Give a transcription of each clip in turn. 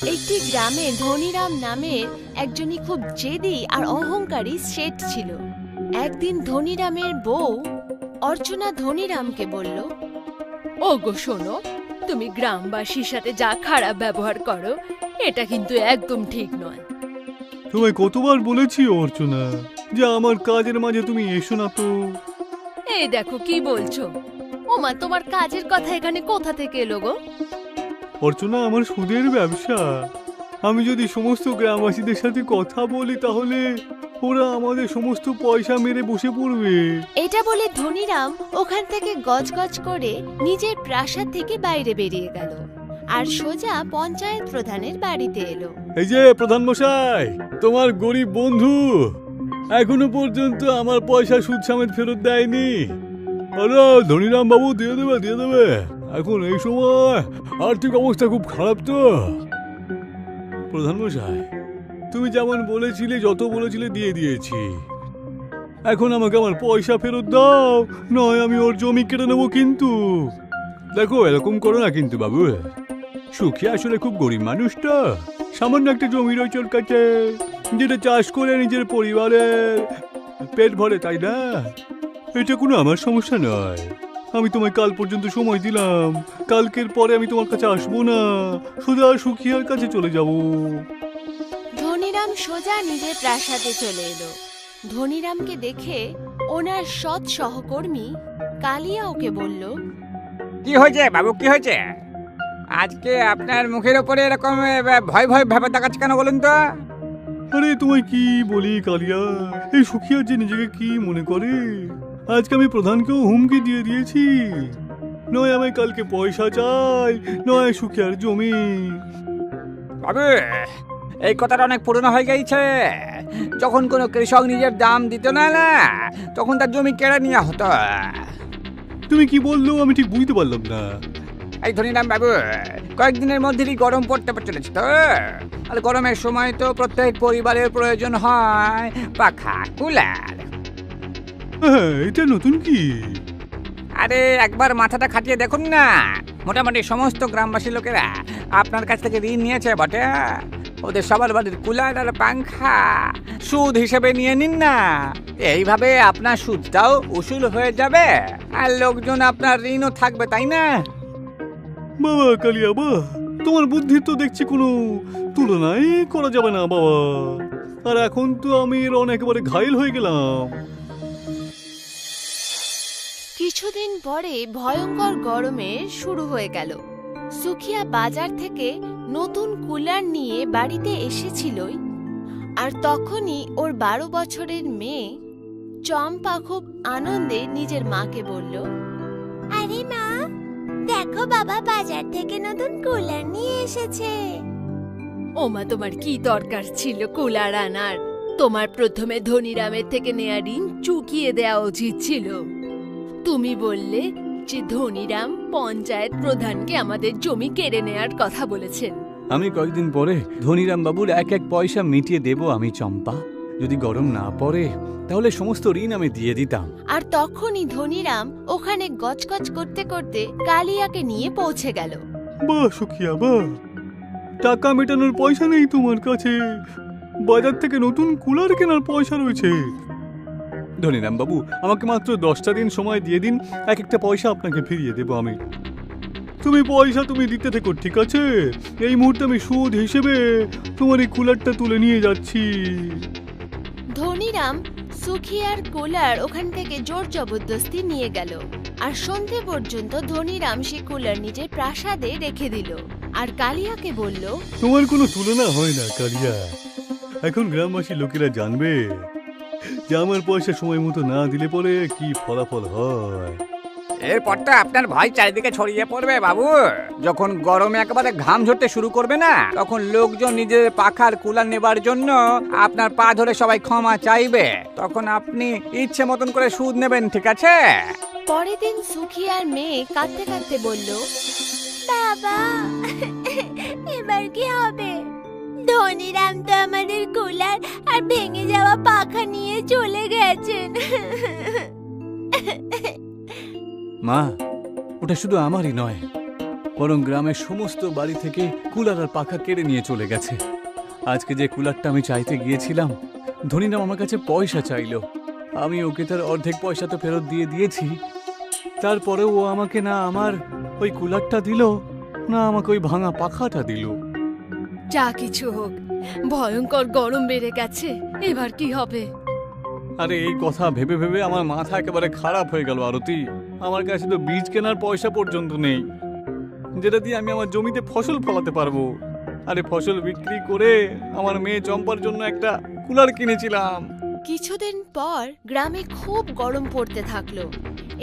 একটি গ্রামে ধনীরাম নামের একজনই খুব জেদি আর অহংকারী শেঠ ছিল। একদিন ধনীরামের বউ অর্চনা ধনীরামকে বলল, ওগো শোনো, তুমি গ্রামবাসীর সাথে যা খারাপ ব্যবহার করো এটা কিন্তু একদম ঠিক নয়। তোমায় কতবার বলেছি অর্চনা যে আমার কাজের মাঝে তুমি এসো না তো। এই দেখো কি বলছো। ওমা, তোমার কাজের কথা এখানে কোথা থেকে এলো গো? অর্চনা, আমার সুদের ব্যবসা। আমি যদি সমস্ত গ্রামবাসীদের সাথে কথা বলি তাহলে ওরা আমাদের সমস্ত পয়সা মেরে বসে পড়বে। এটা বলে ধনীরাম ওখান থেকে গজগজ করে নিজের প্রাসাদ থেকে বাইরে বেরিয়ে গেল আর সোজা পঞ্চায়েত প্রধানের বাড়িতে এলো। এই যে প্রধান মশাই, তোমার গরিব বন্ধু এখনো পর্যন্ত আমার পয়সা সুদ সমেত ফেরত দেয়নি। আরে ধনীরাম বাবু দিয়ে দেবে। এখন এই সময় আর্থিক অবস্থা খুব খারাপ তো। প্রধান মশাই, তুমি যেমন বলেছিলে, যত বলেছিলে দিয়ে দিয়েছি। এখন আমাকে আমার পয়সা ফেরত দাও, নয় আমি ওর জমি কেটে নেবো। কিন্তু দেখো, এরকম করো না কিন্তু বাবু। সুখী আসলে খুব গরিব মানুষ তো। সামান্য একটা জমি রয়েছে ওর কাছে, যেটা চাষ করে নিজের পরিবারের পেট ভরে, তাই না? এটা কোনো আমার সমস্যা নয়। আমি তোমায় কাল পর্যন্ত সময় দিলাম। কালকের পরে আমি তোমার কাছে আসবো না, সোজা সুখিয়ার কাছে চলে যাব। ধনীরাম সোজা নিজের প্রাসাদে চলে এলো। ধনীরামকে দেখে ওনার সৎ সহকর্মী কালিয়া ওকে বলল, কি হয়েছে বাবু, কি হয়েছে? আজকে আপনার মুখের ওপরে এরকম ভয় ভয় ভেবে দেখাচ্ছে কেন বলুন তো? আরে তোমায় কি বলি কালিয়া, এই সুখিয়া যে নিজেকে কি মনে করে। আজকে আমি প্রধানকেও হুমকি দিয়ে দিয়েছি, নয় আমায় কালকে পয়সা চাই, নয় সুখিয়ার জমি। বাবু, এই কথাটা অনেক পুরনো হয়ে গেছে। যখন কোনো কৃষক নিজের দাম দিত না তখন তার জমি কেড়ে নেওয়া হতো। তুমি কি বললো আমি ঠিক বুঝতে পারলাম না। এই ধনীরাম বাবু, কয়েকদিনের মধ্যেই গরম পড়তে চলেছে তো। আর গরমের সময় তো প্রত্যেক পরিবারের প্রয়োজন হয় পাখা, কুলার। হ্যাঁ, এটা নতুন কি? আরে একবার মাথাটা খাটিয়ে দেখুন না, মোটামুটি সমস্ত গ্রামবাসী লোকেরা আপনার কাছ থেকে ঋণ নিয়েছে বটে। ওদের সবার বাড়ির কুলার আর পাংখা সুদ হিসেবে নিয়ে নিন না। এইভাবে আপনার সুদটাও উসুল হয়ে যাবে আর লোকজন আপনার ঋণও থাকবে, তাই না? বাবা কালিয়া, বাহ, তোমার বুদ্ধির তো দেখছি কোনো তুলনাই করা যাবে না বাবা। আর এখন তো আমি এর একেবারে ঘায়েল হয়ে গেলাম। কিছুদিন পরে ভয়ঙ্কর গরমে শুরু হয়ে গেল। সুখিয়া বাজার থেকে নতুন কুলার নিয়ে বাড়িতে এসেছিলই, আর তখনই ওর 12 বছরের মেয়ে চম্পা খুব আনন্দে নিজের মাকে বলল, আরে মা, দেখো বাবা বাজার থেকে নতুন কুলার নিয়ে এসেছে। ওমা, তোমার কি দরকার ছিল কুলার আনার? তোমার প্রথমে ধনীরামের থেকে নেয়া ঋণ চুকিয়ে দেওয়া উচিত ছিল। তুমি বললে যে ধনীরাম পঞ্চায়েত প্রধানকে আমাদের জমি কেড়ে নেয়ার কথা বলেছেন। আমি কয়েকদিন পরে ধনীরাম বাবুর এক এক পয়সা মিটিয়ে দেব আমি চম্পা। যদি গরম না পড়ে তাহলে সমস্ত ঋণ আমি দিয়ে দিতাম। আর তখনই ধনীরাম ওখানে গজগজ করতে করতে কালিয়াকে নিয়ে পৌঁছে গেল। বাহ সুখিয়া, বাহ, টাকা মেটানোর পয়সা নেই তোমার কাছে, বাজার থেকে নতুন কুলার কেনার পয়সা রয়েছে। ধনীরাম বাবু, আমাকে মাত্র 10টা দিন সময় দিয়ে দিন, এক একটা পয়সা আপনাকে ফিরিয়ে দেব আমি। তুমি পয়সা তুমি দিতে থেকো, ঠিক আছে? এই মুহূর্তে আমি সুদ হিসেবে তোমার এই কুলারটা তুলে নিয়ে যাচ্ছি। ধনীরাম সুখিয়ার কুলার ওখান থেকে জোর জবরদস্তি নিয়ে গেল, আর সন্ধে পর্যন্ত ধনীরাম সে কুলার নিজের প্রাসাদে রেখে দিল আর কালিয়াকে বলল, তোমার কোনো তুলনা হয় না কালিয়া। এখন গ্রামবাসী লোকেরা জানবে যে আমার পয়সা সময় মতো না দিলে পরে কি ফলাফল হয়। এরপর তো আপনার ভয় চারিদিকে ছড়িয়ে পড়বে বাবু। যখন গরমে একেবারে ঘাম ঝরতে শুরু করবে না, তখন লোকজন নিজের পাখার কুলার নেবার জন্য আপনার পা ধরে সবাই ক্ষমা চাইবে। তখন আপনি ইচ্ছে মতন করে সুদ নেবেন, ঠিক আছে? পরের দিন সুখিয়ার মেয়ে কাঁদতে কাঁদতে বলল, বাবা, এবার কি হবে? ধনীরাম তো আমাদের কুলার আর ভেঙে যাওয়া পাখা নিয়ে চলে গেছেন। মা, ওটা শুধু আমারই নয়, বরং গ্রামের সমস্ত বাড়ি থেকে কুলার আর পাখা কেড়ে নিয়ে চলে গেছে। আজকে যে কুলারটা আমি চাইতে গিয়েছিলাম, ধনীরাম আমার কাছে পয়সা চাইলো। আমি ওকে তার অর্ধেক পয়সা তো ফেরত দিয়ে দিয়েছি। তারপরেও ও আমাকে না আমার ওই কুলারটা দিল, না আমাকে ওই ভাঙা পাখাটা দিল। যা কিছু হোক, ভয়ঙ্কর গরম বেড়ে গেছে, এবার কি হবে? আরে এই কথা ভেবে ভেবে আমার মাথা একেবারে খারাপ হয়ে গেল আরতি। আমার কাছে তো বীজ কেনার পয়সা পর্যন্ত নেই, যেটা দিয়ে আমি আমার জমিতে ফসল ফলাতে পারবো। আরে ফসল বিক্রি করে আমার মেয়ে চম্পার জন্য একটা কুলার কিনেছিলাম। কিছুদিন পর গ্রামে খুব গরম পড়তে থাকলো।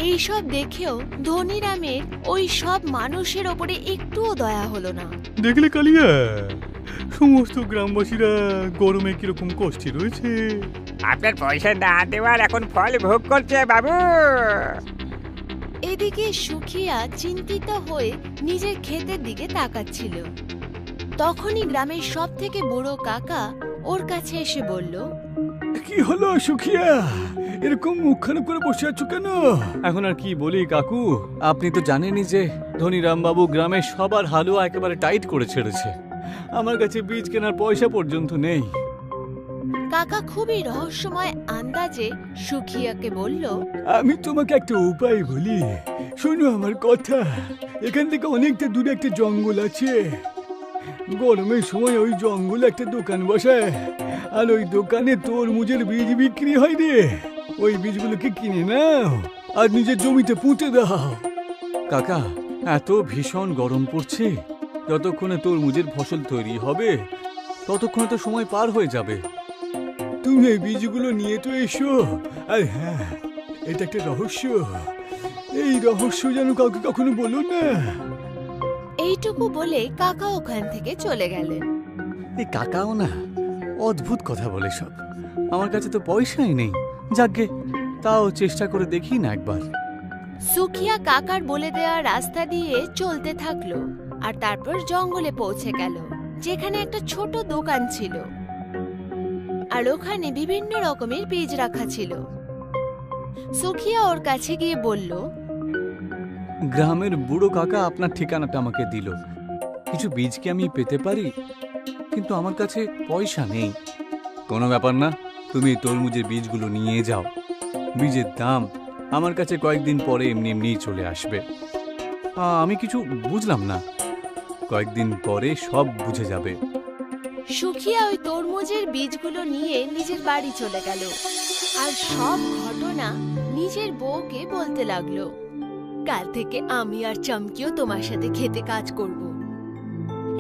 এইসব দেখেও ধনীরামের ওই সব মানুষের ওপরে একটুও দয়া হলো না। দেখলে কালিয়া, সমস্ত গ্রামবাসীরা গরমে কিরকম কষ্টে রয়েছে। আপনার পয়সা না দেওয়ার এখন ফল ভোগ করছে বাবু। এদিকে সুখিয়া চিন্তিত হয়ে নিজের ক্ষেতের দিকে তাকাচ্ছিল। তখনই গ্রামের সব থেকে বুড়ো কাকা ওর কাছে এসে বলল, কি হলো সুখিয়া, এরকম মুখ খারাপ করে বসে আছো কেন? এখন আর কি বলি কাকু, আপনি তো জানেনই যে ধনীরাম বাবু গ্রামের সবার হালুয়া একেবারে টাইট করে ছেড়েছে। আমার কাছে বীজ কেনার পয়সা পর্যন্ত নেই। কাকা খুবই রহস্যময় আন্দাজে সুখিয়াকে বলল, আমি তোমাকে একটা উপায় বলি, শোনো আমার কথা। এখান থেকে অনেকটা দূরে একটা জঙ্গল আছে। গরমের সময় ওই জঙ্গলে একটা দোকান বসায়, আর ওই দোকানে তরমুজের বীজ বিক্রি হয় রে। ওই বীজগুলোকে কিনে নাও আর নিজের জমিতে পুঁতে দাও। কাকা, এত ভীষণ গরম পড়ছে, যতক্ষণে তরমুজের ফসল তৈরি হবে ততক্ষণে তো সময় পার হয়ে যাবে। তুমি এই বীজগুলো নিয়ে তো এসো। আর হ্যাঁ, এটা একটা রহস্য, এই রহস্য যেন কাউকে কখনো বলো না। এইটুকু বলে কাকা ওখান থেকে চলে গেলেন। এই কাকাও না অদ্ভুত কথা বলে সব। আমার কাছে তো পয়সাই নেই, যাকগে তাও চেষ্টা করে দেখি না একবার। সুখিয়া কাকার বলে দেওয়া রাস্তা দিয়ে চলতে থাকলো আর তারপর জঙ্গলে পৌঁছে গেল, যেখানে একটা ছোট দোকান ছিল আর ওখানে বিভিন্ন রকমের বীজ রাখা ছিল। সুখিয়া ওর কাছে গিয়ে বলল, গ্রামের বুড়ো কাকা আপনার ঠিকানাটা আমাকে দিল। কিছু বীজ কি আমি পেতে পারি? কিন্তু আমার কাছে পয়সা নেই। কোনো ব্যাপার না, তুমি তরমুজের বীজগুলো নিয়ে যাও। বীজের দাম আমার কাছে কয়েকদিন পরে এমনি এমনিই চলে আসবে। আমি কিছু বুঝলাম না, কয়েকদিন পরে সব বুঝে যাবে। সুখিয়া ওই তরমুজের বীজগুলো নিয়ে নিজের বাড়ি চলে গেল আর সব ঘটনা নিজের বউকে বলতে লাগলো। কাল থেকে আমি আর চমকিও তোমার সাথে খেতে কাজ করব।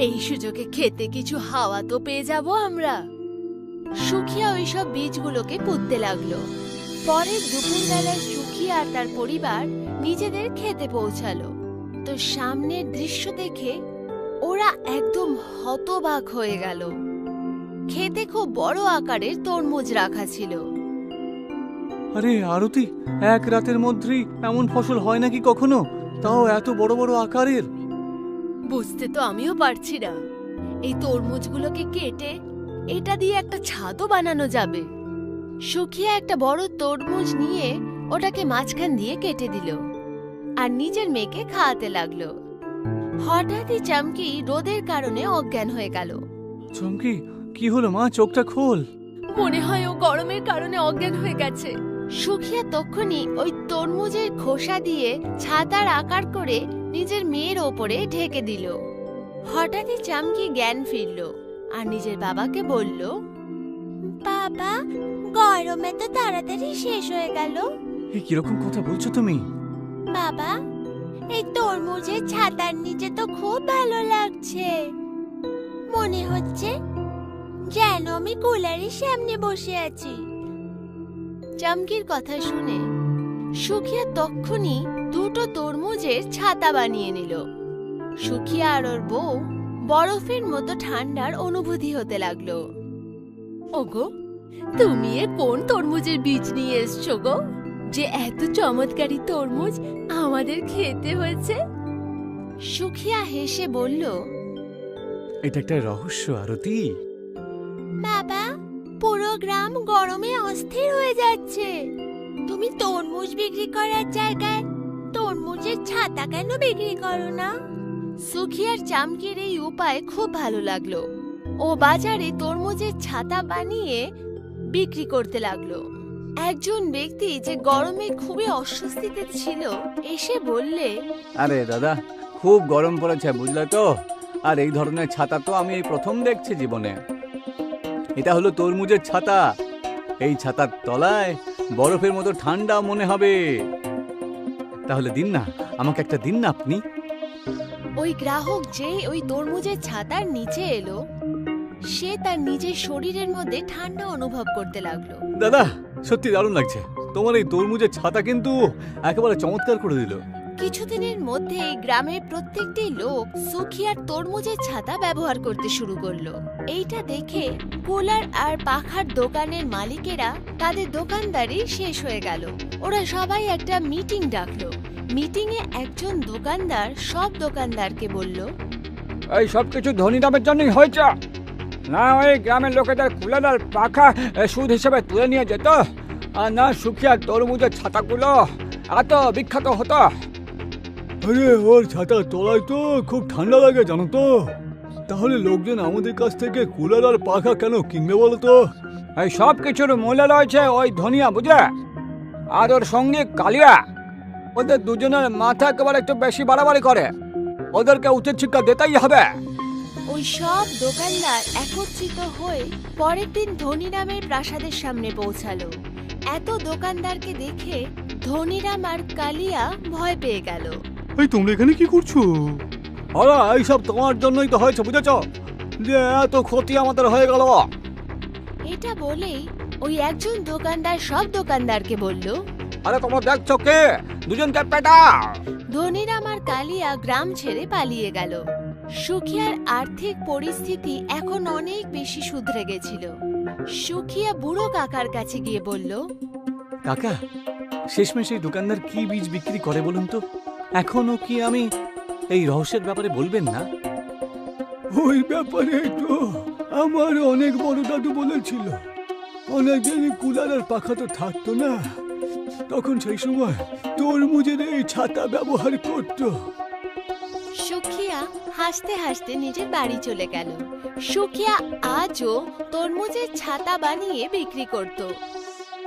এই সুযোগে খেতে কিছু হাওয়া তো পেয়ে যাব আমরা। সুখিয়া ওইসব বীজগুলোকে পুঁততে লাগলো। পরের দুপুরবেলায় সুখিয়া আর তার পরিবার নিজেদের খেতে পৌঁছালো। তো সামনের দৃশ্য দেখে ওরা একদম হতবাক হয়ে গেল। খেতে খুব বড় আকারের তরমুজ রাখা ছিল। আরে আরতি, এক রাতের মধ্যেই এমন ফসল হয় নাকি কখনো, তাও এত বড় বড় আকারের? বুঝতে তো আমিও পারছি না। এই তরমুজগুলোকে কেটে এটা দিয়ে একটা ছাদও বানানো যাবে। সুখিয়া একটা বড় তরমুজ নিয়ে ওটাকে মাঝখান দিয়ে কেটে দিল আর নিজের মেয়েকে খাওয়াতে লাগলো। হঠাৎই চমকি রোদের কারণে অজ্ঞান হয়ে গেল। চমকি, কি হলো মা? চোখটা খোল। মনে হয় ও গরমের কারণে অজ্ঞান হয়ে গেছে। সুখিয়া তখনই ওই তরমুজের খোসা দিয়ে ছাতার আকার করে নিজের মেয়ের ওপরে ঢেকে দিল। হঠাৎই চামকি জ্ঞান ফিরল আর নিজের বাবাকে বলল, বাবা, গরমে তো তাড়াতাড়ি শেষ হয়ে গেল। এই কিরকম কথা বলছো তুমি? বাবা, এই তরমুজের ছাতার নিচে তো খুব ভালো লাগছে। মনে হচ্ছে যেন আমি কুলারের সামনে বসে আছি। চামকির কথা শুনে সুখিয়া তক্ষুনি দুটো তরমুজের ছাতা বানিয়ে নিল। সুখিয়া আর ওর বউ বরফের মতো ঠান্ডার অনুভূতি হতে লাগলো। ওগো, তুমি এ কোন তরমুজের বীজ নিয়ে এসছো গো, যে এত চমৎকারী তরমুজ আমাদের খেতে হয়েছে? সুখিয়া হেসে বলল, এটা একটা রহস্য আরতি। বাবা, পুরো গ্রাম গরমে অস্থির হয়ে যাচ্ছে। তুমি তরমুজ বিক্রি করার জায়গায় তরমুজের ছাতা কেন বিক্রি করো না? সুখিয়ার চামকির এই উপায় খুব ভালো লাগলো। ও বাজারে তরমুজের ছাতা বানিয়ে বিক্রি করতে লাগলো। একজন ব্যক্তি যে গরমে খুবই অস্বস্তিতে ছিল এসে বললে, আরে দাদা, খুব গরম পড়েছে বুঝলে তো। আর এই ধরনের ছাতা তো আমি এই প্রথম দেখছি জীবনে। এটা হলো তরমুজের ছাতা। এই ছাতার তলায় বরফের মতো ঠান্ডা মনে হবে। তাহলে দিন না, আমাকে একটা দিন না আপনি। ওই গ্রাহক যে ওই তরমুজের ছাতার নিচে এলো, সে তার নিজের শরীরের মধ্যে ঠান্ডা অনুভব করতে লাগলো। দাদা, সত্যি দারুণ লাগছে। তোমার এই তরমুজের ছাতা কিন্তু একেবারে চমৎকার করে দিল। কিছুদিনের মধ্যেই গ্রামের প্রত্যেকটি লোক সুখিয়ার তরমুজের ছাতা ব্যবহার করতে শুরু করলো। এইটা দেখে কুলার আর পাখার দোকানের মালিকেরা তাদের দোকানদারি শেষ হয়ে গেল। ওরা সবাই একটা মিটিং ডাকলো। মিটিংয়ে একজন দোকানদার সব দোকানদারকে বলল, এই সব কিছু ধনী দামের জন্যই হয়েছে। না ওই গ্রামের লোকেদের কুলার আর পাখা সুদ হিসেবে তুলে নিয়ে যেত, আর না সুখিয়ার তরমুজের ছাতাগুলো এত বিখ্যাত হতো। আরে ওর ছাতার তলায় তো খুব ঠান্ডা লাগে জানো তো। তাহলে লোকজন আমাদের কাছ থেকে কুলার আর পাখা কেন কিনবে বলো তো? এই সব কিছুর মূল্য রয়েছে ওই ধনিয়া, বুঝে, আর ওর সঙ্গে কালিয়া। ওদের দুজনের মাথা একেবারে একটু বেশি বাড়াবাড়ি করে। ওদেরকে উচিত শিক্ষা দিতেই হবে। ওই সব দোকানদার একত্রিত হয়ে পরের দিন ধনীরামের প্রাসাদের সামনে পৌঁছালো। এত দোকানদারকে দেখে ধনীরাম আর কালিয়া ভয় পেয়ে গেল। এই তোমরা এখানে কি করছো? আরে এইসব তোমার জন্যই তো হয়েছে বুঝেছ, যে এত ক্ষতি আমাদের হয়ে গেল। এটা বলেই ওই একজন দোকানদার সব দোকানদারকে বলল, আরে তোমরা দেখছো কে? দুজনকে পেটাও। ধনীরাম আর কালিয়া গ্রাম ছেড়ে পালিয়ে গেল। সুখিয়ার আর্থিক পরিস্থিতি এখন অনেক বেশি শুধরে গেছিল। সুখিয়া বুড়ো কাকার কাছে গিয়ে বলল, কাকা, শেষমেশ এই দোকানদার কি বীজ বিক্রি করে বলুন তো? এখনো কি আমি এই রহস্যের ব্যাপারে বলবেন না? ওই ব্যাপারে তো আমার অনেক বড় দাদু বলেছিল, অনেকদিন কুলার আর পাখা তো থাকতো না, তখন সেই সময় তরমুজের এই ছাতা ব্যবহার করতো। সুখিয়া হাসতে হাসতে নিজের বাড়ি চলে গেল। সুখিয়া আজও তরমুজের ছাতা বানিয়ে বিক্রি করত।